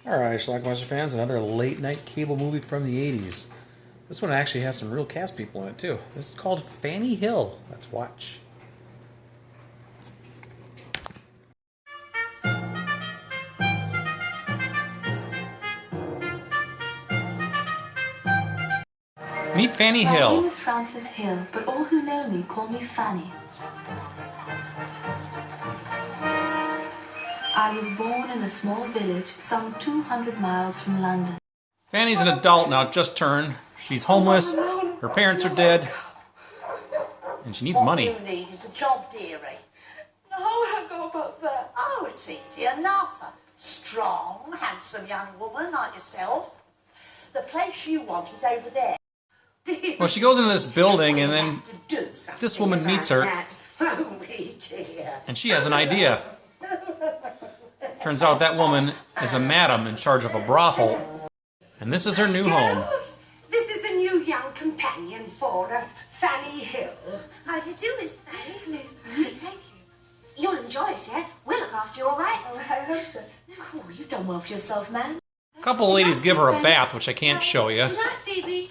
Alright, Schlockmeister fans, another late-night cable movie from the 80s. This one actually has some real cast people in it, too. This is called Fanny Hill. Let's watch. Meet Fanny Hill. My name is Frances Hill, but all who know me call me Fanny. I was born in a small village some 200 miles from London. Fanny's an adult now, just turned. She's homeless, her parents are dead, and she needs money. All you need is a job, dearie. No, I don't know about that. Oh, it's easy enough. A strong, handsome young woman like yourself. The place you want is over there. Well, she goes into this building, and then this woman meets her, and she has an idea. Turns out that woman is a madam in charge of a brothel, and this is her new home. This is a new young companion for us, Fanny Hill. How do you do, Miss Fanny? Hello, Fanny. Thank you. You'll enjoy it, eh? We'll look after you, all right? Oh, I hope so. Oh, you've done well for yourself, man. A couple of ladies give her a bath, which I can't show you. Good night, Phoebe.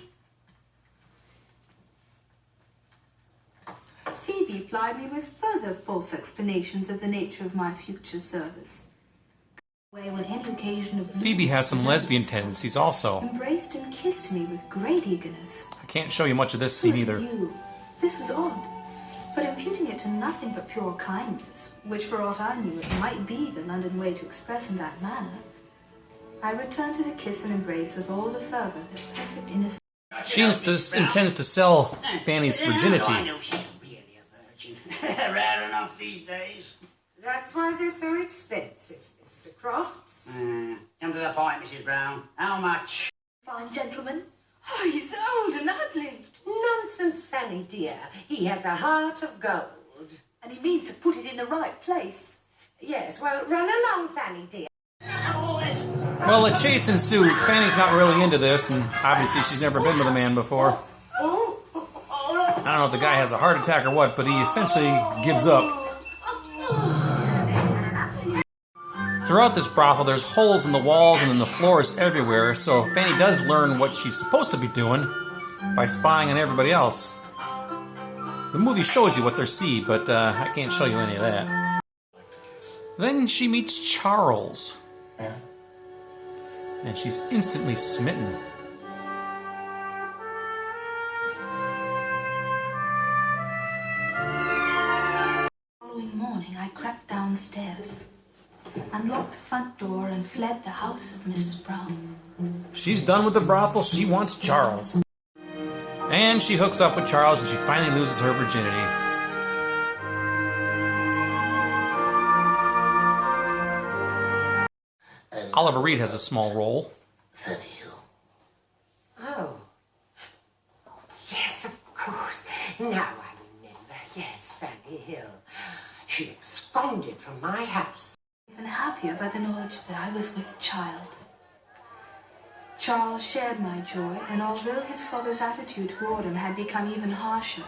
Phoebe plied me with further false explanations of the nature of my future service. When any occasion of Phoebe has some lesbian tendencies also. embraced and kissed me with great eagerness. I can't show you much of this scene either. This was odd, but imputing it to nothing but pure kindness, which for aught I knew it might be the London way to express in that manner, I returned to the kiss and embrace with all the fervour that perfect innocence. She intends to sell Fanny's virginity. I know she's really a virgin. Rare enough these days. That's why they're so expensive, Mr. Crofts. Come to the point, Mrs. Brown. How much? Fine gentleman. Oh, he's old and ugly. Nonsense, Fanny dear. He has a heart of gold. And he means to put it in the right place. Yes, well, run along, Fanny dear. Well, a chase ensues. Fanny's not really into this, and obviously she's never been with a man before. I don't know if the guy has a heart attack or what, but he essentially gives up. Throughout this brothel, there's holes in the walls and in the floors everywhere, so Fanny does learn what she's supposed to be doing by spying on everybody else. The movie shows you what they see, but I can't show you any of that. Then she meets Charles. And she's instantly smitten. The following morning, I crept downstairs, unlocked the front door, and fled the house of Mrs. Brown. She's done with the brothel. She wants Charles. And she hooks up with Charles, and she finally loses her virginity. Oliver Reed has a small role. Fanny Hill. Oh. Yes, of course. Now I remember. Yes, Fanny Hill. She absconded from my house. Even happier by the knowledge that I was with child. Charles shared my joy, and although his father's attitude toward him had become even harsher,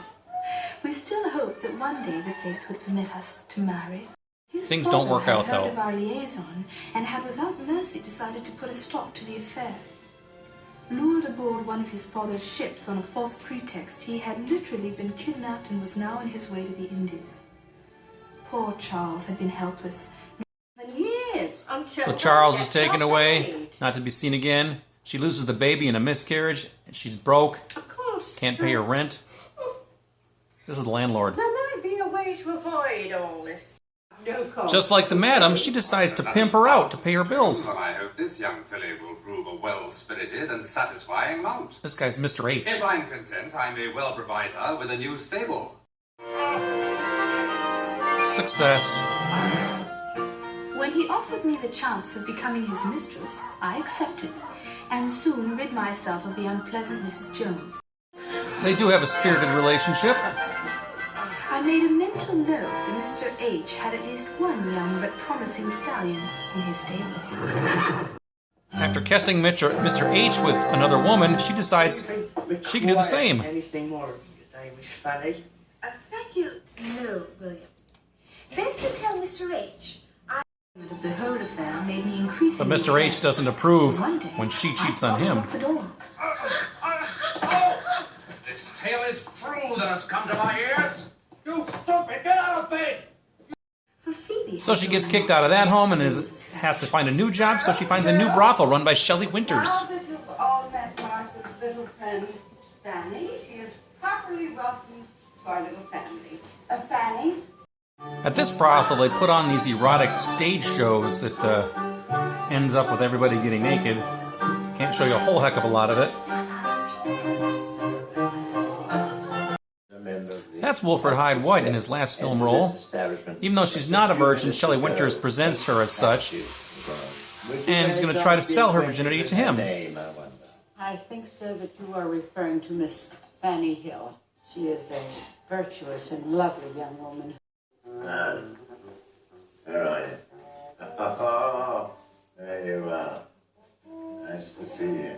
we still hoped that one day the fates would permit us to marry. His Things don't work out, father had heard though. of our liaison and had without mercy decided to put a stop to the affair. Lured aboard one of his father's ships on a false pretext, he had literally been kidnapped and was now on his way to the Indies. Poor Charles had been helpless. Years until So Charles one is gets taken not away, married. not to be seen again. She loses the baby in a miscarriage, and she's broke, Of course. can't pay her rent. This is the landlord. There might be a way to avoid all this. No cost. Just like the madam, she decides to pimp her out to pay her bills. Well, I hope this young filly will prove a well-spirited and satisfying mount. This guy's Mr. H. If I'm content, I may well provide her with a new stable. Success. When he offered me the chance of becoming his mistress, I accepted, and soon rid myself of the unpleasant Mrs. Jones. They do have a spirited relationship. I made a mental note that Mr. H had at least one young but promising stallion in his stables. After casting Mr. H with another woman, she decides she can do the same. Anything more today, Miss Fanny? Thank you. No, William. Best to tell Mr. H. Of the whole affair made me increasingly But Mr. H doesn't approve One day, when she cheats I on him. knocked the door. If this tale is true that has come to my ears, you stupid, get out of bed! For Phoebe So she gets kicked out of that home and has to find a new job, so she finds a new brothel run by Shelley Winters. Now that you've all met Martha's little friend, Fanny, she is properly welcomed to our little family. Fanny? At this brothel, they put on these erotic stage shows that ends up with everybody getting naked. Can't show you a whole heck of a lot of it. That's Wilfred Hyde White in his last film role. Even though she's not a virgin, Shelley Winters presents her as such, and is going to try to sell her virginity to him. I think, sir, that you are referring to Miss Fanny Hill. She is a virtuous and lovely young woman. All right. Oh, there you are. Nice to see you.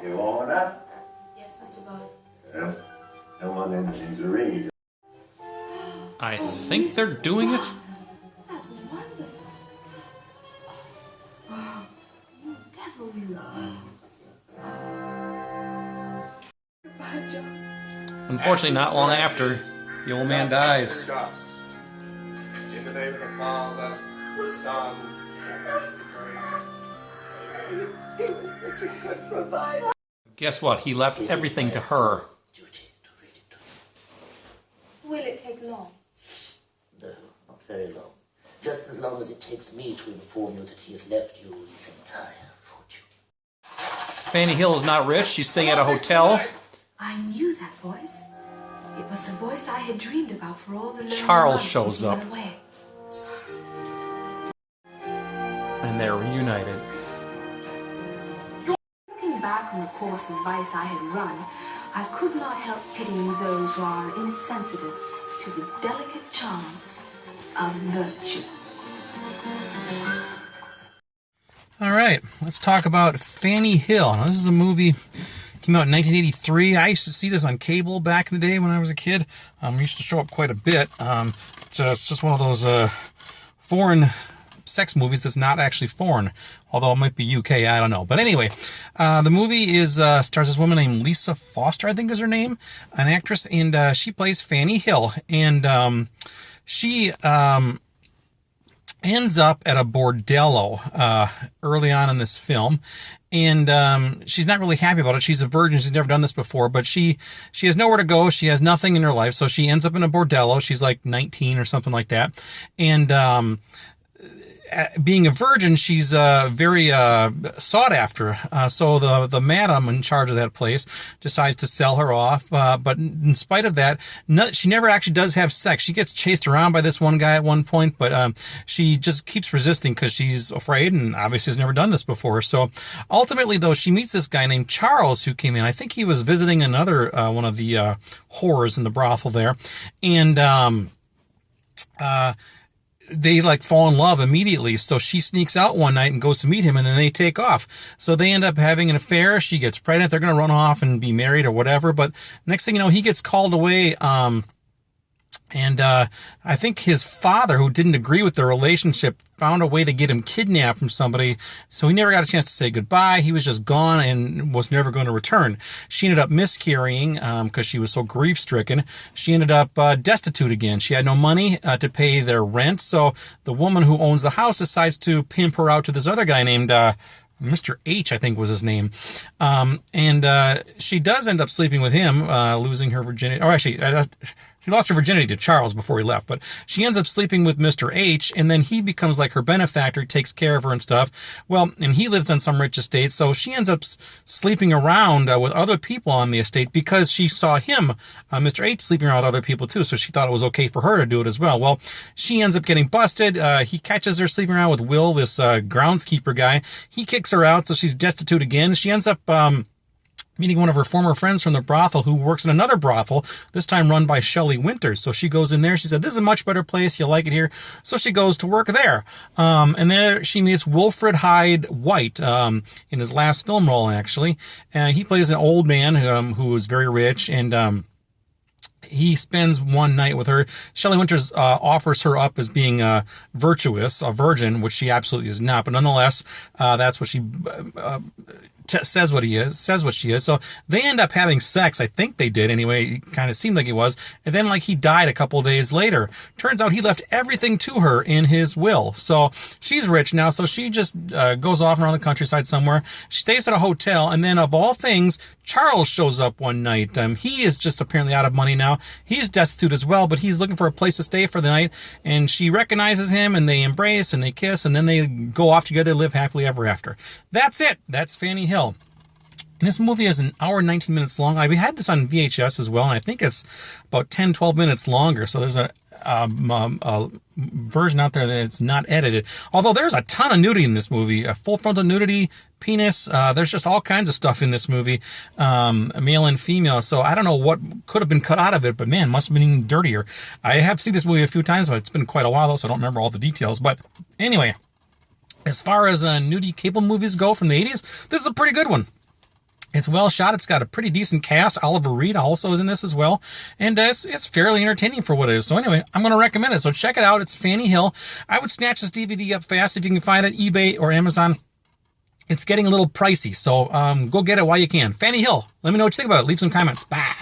You warming up? Yes, Mr. Bard. Yeah. Don't want anything to read. I think they're doing it. That's wonderful. Oh, you devil, you. Goodbye, John. Unfortunately, not long after, the old man dies. In the name of the Father, the Son, and the Holy Spirit. He was such a good provider. Guess what? He left everything to her. Will it take long? No, not very long. Just as long as it takes me to inform you that he has left you his entire fortune. Fanny Hill is not rich. She's staying at a hotel. I knew that voice. It was the voice I had dreamed about for all the lonely Charles months shows since he up. went away. And they're reunited. Looking back on the course of vice I had run, I could not help pitying those who are insensitive to the delicate charms of virtue. All right, let's talk about Fanny Hill. Now, this is a movie, came out in 1983. I used to see this on cable back in the day when I was a kid. It used to show up quite a bit. It's just one of those foreign sex movies that's not actually foreign, although it might be UK, I don't know. But anyway, the movie stars this woman named Lisa Foster, I think is her name, an actress, and she plays Fanny Hill. And she ends up at a bordello early on in this film, and she's not really happy about it. She's a virgin. She's never done this before, but she has nowhere to go. She has nothing in her life, so she ends up in a bordello. She's like 19 or something like that, and being a virgin, she's very sought after. So the madam in charge of that place decides to sell her off. But in spite of that, she never actually does have sex. She gets chased around by this one guy at one point, but she just keeps resisting because she's afraid and obviously has never done this before. So ultimately, though, she meets this guy named Charles who came in. I think he was visiting another one of the whores in the brothel there, and they like fall in love immediately. So she sneaks out one night and goes to meet him, and then they take off. So they end up having an affair. She gets pregnant. They're going to run off and be married or whatever. But next thing you know, he gets called away. And I think his father, who didn't agree with their relationship, found a way to get him kidnapped from somebody. So he never got a chance to say goodbye. He was just gone and was never going to return. She ended up miscarrying because she was so grief-stricken. She ended up destitute again. She had no money to pay their rent. So the woman who owns the house decides to pimp her out to this other guy named Mr. H, I think was his name. And she does end up sleeping with him, losing her virginity. Or actually, she lost her virginity to Charles before he left, but she ends up sleeping with Mr. H, and then he becomes like her benefactor, takes care of her and stuff. Well, and he lives on some rich estate, so she ends up sleeping around with other people on the estate because she saw him, Mr. H, sleeping around with other people too, so she thought it was okay for her to do it as well. Well, she ends up getting busted. He catches her sleeping around with Will, this groundskeeper guy. He kicks her out, so she's destitute again. She ends up meeting one of her former friends from the brothel who works in another brothel, this time run by Shelley Winters. So she goes in there. She said, this is a much better place. You'll like it here. So she goes to work there. And there she meets Wilfred Hyde White in his last film role, actually. He plays an old man who is very rich, and he spends one night with her. Shelley Winters offers her up as being virtuous, a virgin, which she absolutely is not. But nonetheless, that's what she says what she is. So they end up having sex. I think they did anyway. It kind of seemed like it was. And then like he died a couple of days later. Turns out he left everything to her in his will. So she's rich now. So she just goes off around the countryside somewhere. She stays at a hotel. And then of all things, Charles shows up one night. He is just apparently out of money now. He's destitute as well, but he's looking for a place to stay for the night. And she recognizes him and they embrace and they kiss and then they go off together, live happily ever after. That's it. That's Fanny Hill. And this movie is an hour and 19 minutes long. We had this on VHS as well, and I think it's about 10, 12 minutes longer. So there's a version out there that it's not edited. Although there's a ton of nudity in this movie. Full frontal nudity, penis. There's just all kinds of stuff in this movie, male and female. So I don't know what could have been cut out of it, but man, must have been dirtier. I have seen this movie a few times, but it's been quite a while though, so I don't remember all the details. But anyway, as far as nudie cable movies go from the 80s, this is a pretty good one. It's well shot. It's got a pretty decent cast. Oliver Reed also is in this as well. And it's fairly entertaining for what it is. So anyway, I'm going to recommend it. So check it out. It's Fanny Hill. I would snatch this DVD up fast if you can find it, eBay or Amazon. It's getting a little pricey. So go get it while you can. Fanny Hill. Let me know what you think about it. Leave some comments. Bye.